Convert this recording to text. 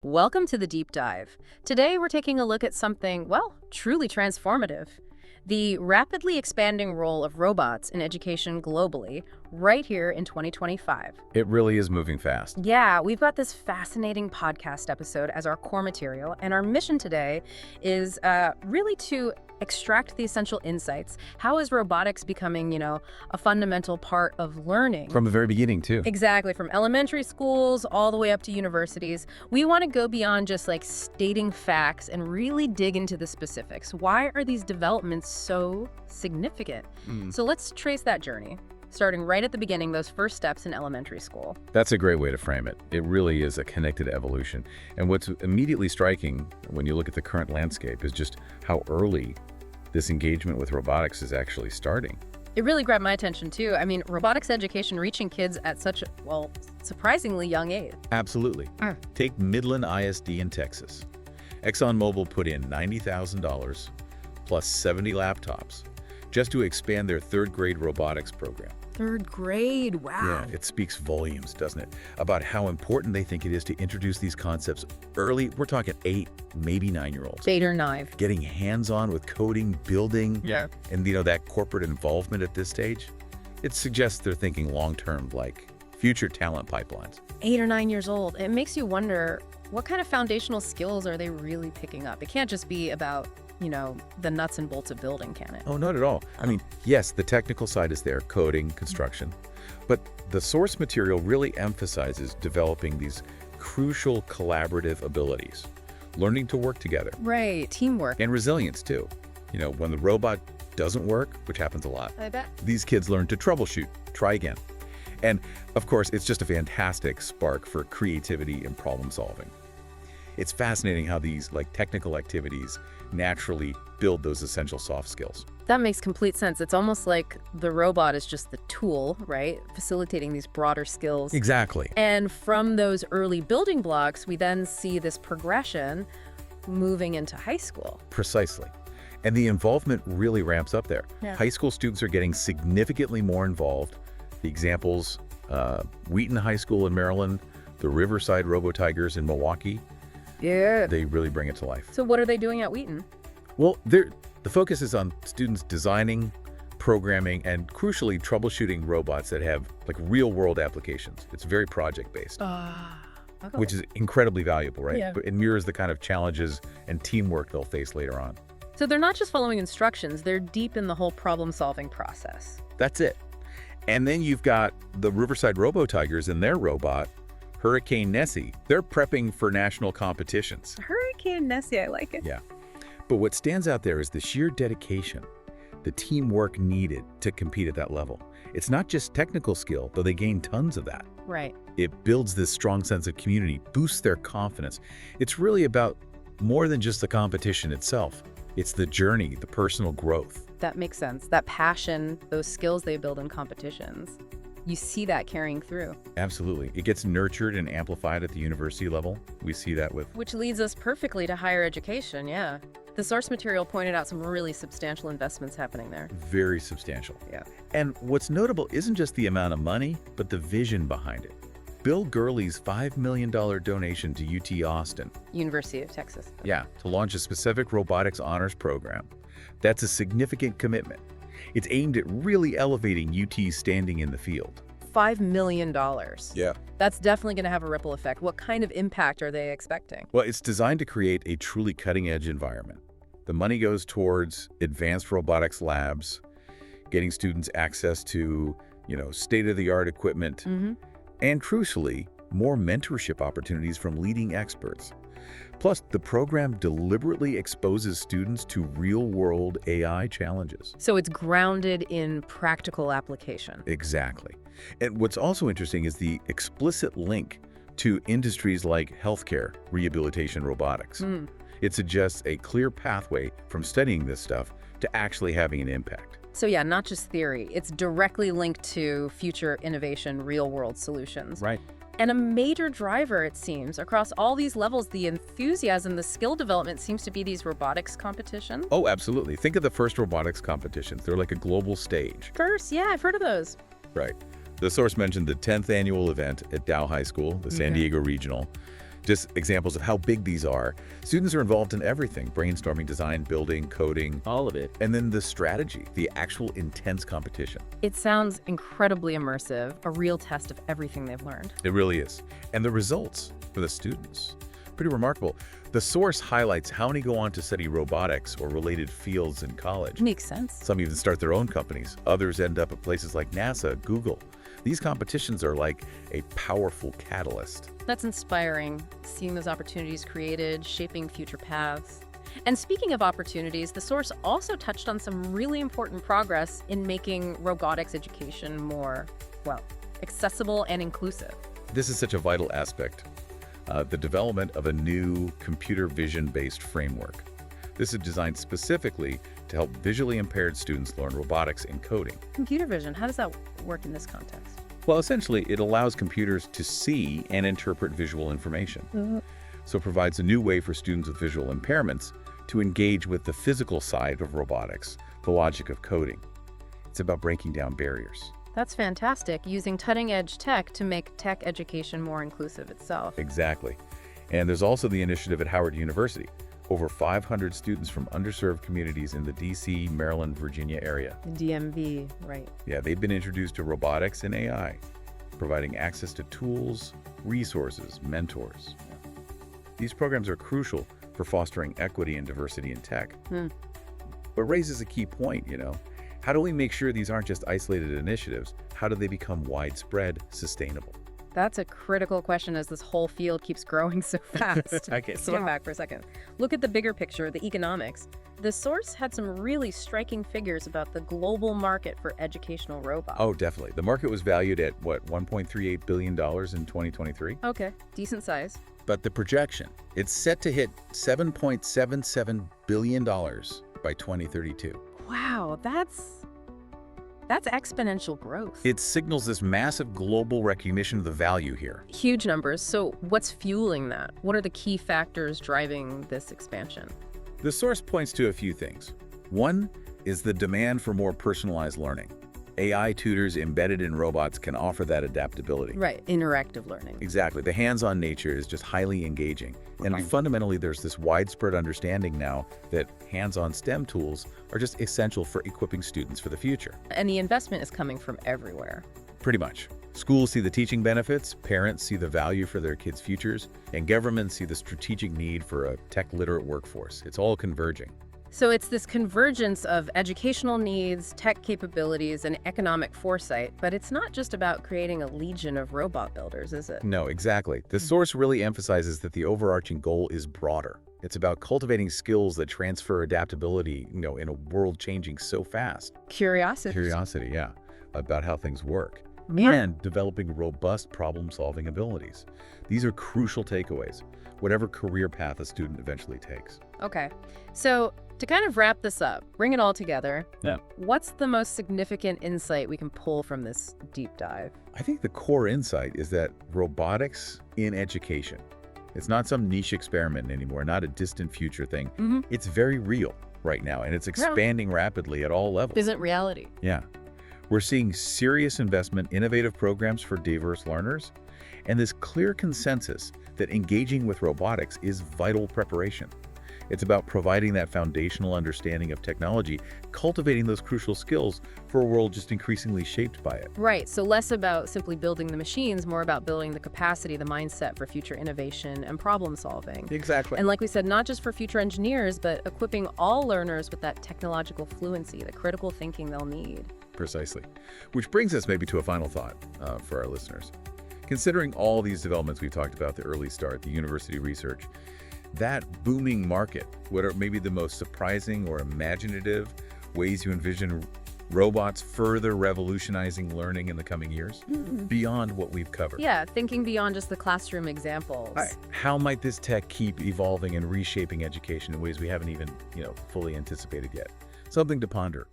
Welcome to the Deep Dive. Today we're taking a look at something, well, truly transformative. The rapidly expanding role of robots in education globally, right here in 2025. It really is moving fast. Yeah, we've got this fascinating podcast episode as our core material, and our mission today is really to extract the essential insights. How is robotics becoming, a fundamental part of learning? From the very beginning, too. Exactly, from elementary schools all the way up to universities. We want to go beyond just like stating facts and really dig into the specifics. Why are these developments so significant? So let's trace that journey, starting right at the beginning, those first steps in elementary school. That's a great way to frame it. It really is a connected evolution. And what's immediately striking when you look at the current landscape is just how early this engagement with robotics is actually starting. It really grabbed my attention, too. I mean, robotics education reaching kids at such a, surprisingly young age. Absolutely. Take Midland ISD in Texas. ExxonMobil put in $90,000 plus 70 laptops just to expand their third-grade robotics program. Third grade, wow. Yeah, it speaks volumes, doesn't it, about how important they think it is to introduce these concepts early. We're talking 8, maybe 9-year-olds. 8 or 9. Getting hands-on with coding, building, Yeah. and that corporate involvement at this stage. It suggests they're thinking long-term, like future talent pipelines. 8 or 9 years old. It makes you wonder, what kind of foundational skills are they really picking up? It can't just be about the nuts and bolts of building, can it? Oh, not at all. I mean, yes, the technical side is there, coding, construction, but the source material really emphasizes developing these crucial collaborative abilities, learning to work together. Right, teamwork. And resilience, too. When the robot doesn't work, which happens a lot, I bet. these kids learn to troubleshoot, try again. And, of course, it's just a fantastic spark for creativity and problem solving. It's fascinating how these technical activities naturally build those essential soft skills. That makes complete sense. It's almost like the robot is just the tool, right? Facilitating these broader skills. Exactly. And from those early building blocks, we then see this progression moving into high school. Precisely. And the involvement really ramps up there. Yeah. High school students are getting significantly more involved. The examples, Wheaton High School in Maryland, the Riverside RoboTigers in Milwaukee, Yeah. they really bring it to life. So what are they doing at Wheaton? Well, the focus is on students designing, programming, and crucially troubleshooting robots that have real-world applications. It's very project-based, Okay. which is incredibly valuable, right? Yeah. But it mirrors the kind of challenges and teamwork they'll face later on. So they're not just following instructions, they're deep in the whole problem-solving process. That's it. And then you've got the Riverside RoboTigers and their robot, Hurricane Nessie. They're prepping for national competitions. Hurricane Nessie, I like it. Yeah. But what stands out there is the sheer dedication, the teamwork needed to compete at that level. It's not just technical skill, though they gain tons of that. Right. It builds this strong sense of community, boosts their confidence. It's really about more than just the competition itself. It's the journey, the personal growth. That makes sense. That passion, those skills they build in competitions, you see that carrying through. Absolutely. It gets nurtured and amplified at the university level. We see that with... Which leads us perfectly to higher education, yeah. The source material pointed out some really substantial investments happening there. Very substantial. Yeah. And what's notable isn't just the amount of money, but the vision behind it. Bill Gurley's $5 million donation to UT Austin. University of Texas. Yeah, to launch a specific robotics honors program. That's a significant commitment. It's aimed at really elevating UT's standing in the field. $5 million. Yeah. That's definitely going to have a ripple effect. What kind of impact are they expecting? Well, it's designed to create a truly cutting-edge environment. The money goes towards advanced robotics labs, getting students access to, state-of-the-art equipment, and crucially, more mentorship opportunities from leading experts. Plus, the program deliberately exposes students to real-world AI challenges. So it's grounded in practical application. Exactly. And what's also interesting is the explicit link to industries like healthcare, rehabilitation, robotics. It suggests a clear pathway from studying this stuff to actually having an impact. So yeah, not just theory. It's directly linked to future innovation, real-world solutions. Right. And a major driver, it seems, across all these levels, the enthusiasm, the skill development seems to be these robotics competitions. Oh, absolutely. Think of the first robotics competitions. They're like a global stage. First, yeah, I've heard of those. Right. The source mentioned the 10th annual event at Dow High School, the San Diego Regional. Just examples of how big these are. Students are involved in everything: brainstorming, design, building, coding, all of it. And then the strategy, the actual intense competition. It sounds incredibly immersive, a real test of everything they've learned. It really is. And the results for the students, pretty remarkable. The source highlights how many go on to study robotics or related fields in college. Makes sense. Some even start their own companies. Others end up at places like NASA, Google. These competitions are like a powerful catalyst. That's inspiring, seeing those opportunities created, shaping future paths. And speaking of opportunities, the source also touched on some really important progress in making robotics education more, well, accessible and inclusive. This is such a vital aspect. The development of a new computer vision-based framework. This is designed specifically to help visually impaired students learn robotics and coding. Computer vision, how does that work in this context? Well, essentially, it allows computers to see and interpret visual information. So it provides a new way for students with visual impairments to engage with the physical side of robotics, the logic of coding. It's about breaking down barriers. That's fantastic, using cutting-edge tech to make tech education more inclusive itself. Exactly. And there's also the initiative at Howard University. Over 500 students from underserved communities in the D.C., Maryland, Virginia area. The DMV, right. Yeah, they've been introduced to robotics and AI, providing access to tools, resources, mentors. These programs are crucial for fostering equity and diversity in tech. But raises a key point, How do we make sure these aren't just isolated initiatives? How do they become widespread, sustainable? That's a critical question as this whole field keeps growing so fast. Okay, Step back for a second. Look at the bigger picture, the economics. The source had some really striking figures about the global market for educational robots. Oh, definitely. The market was valued at, $1.38 billion in 2023? Okay, decent size. But the projection, it's set to hit $7.77 billion by 2032. Wow, that's exponential growth. It signals this massive global recognition of the value here. Huge numbers. So what's fueling that? What are the key factors driving this expansion? The source points to a few things. One is the demand for more personalized learning. AI tutors embedded in robots can offer that adaptability. Right, interactive learning. Exactly. The hands-on nature is just highly engaging. And fundamentally, there's this widespread understanding now that hands-on STEM tools are just essential for equipping students for the future. And the investment is coming from everywhere. Pretty much. Schools see the teaching benefits, parents see the value for their kids' futures, and governments see the strategic need for a tech-literate workforce. It's all converging. So it's this convergence of educational needs, tech capabilities, and economic foresight, but it's not just about creating a legion of robot builders, is it? No, exactly. The source really emphasizes that the overarching goal is broader. It's about cultivating skills that transfer adaptability, in a world changing so fast. Curiosity, yeah, about how things work. Yeah. And developing robust problem-solving abilities. These are crucial takeaways, whatever career path a student eventually takes. Okay, so to kind of wrap this up, bring it all together, what's the most significant insight we can pull from this deep dive? I think the core insight is that robotics in education, it's not some niche experiment anymore, not a distant future thing. It's very real right now, and it's expanding rapidly at all levels. Isn't reality? Yeah. We're seeing serious investment, innovative programs for diverse learners, and this clear consensus that engaging with robotics is vital preparation. It's about providing that foundational understanding of technology, cultivating those crucial skills for a world just increasingly shaped by it. Right, so less about simply building the machines, more about building the capacity, the mindset for future innovation and problem solving. Exactly. And like we said, not just for future engineers, but equipping all learners with that technological fluency, the critical thinking they'll need. Precisely. Which brings us maybe to a final thought for our listeners. Considering all these developments we've talked about, the early start, the university research, that booming market, what are maybe the most surprising or imaginative ways you envision robots further revolutionizing learning in the coming years beyond what we've covered? Yeah, thinking beyond just the classroom examples. How might this tech keep evolving and reshaping education in ways we haven't even, fully anticipated yet? Something to ponder.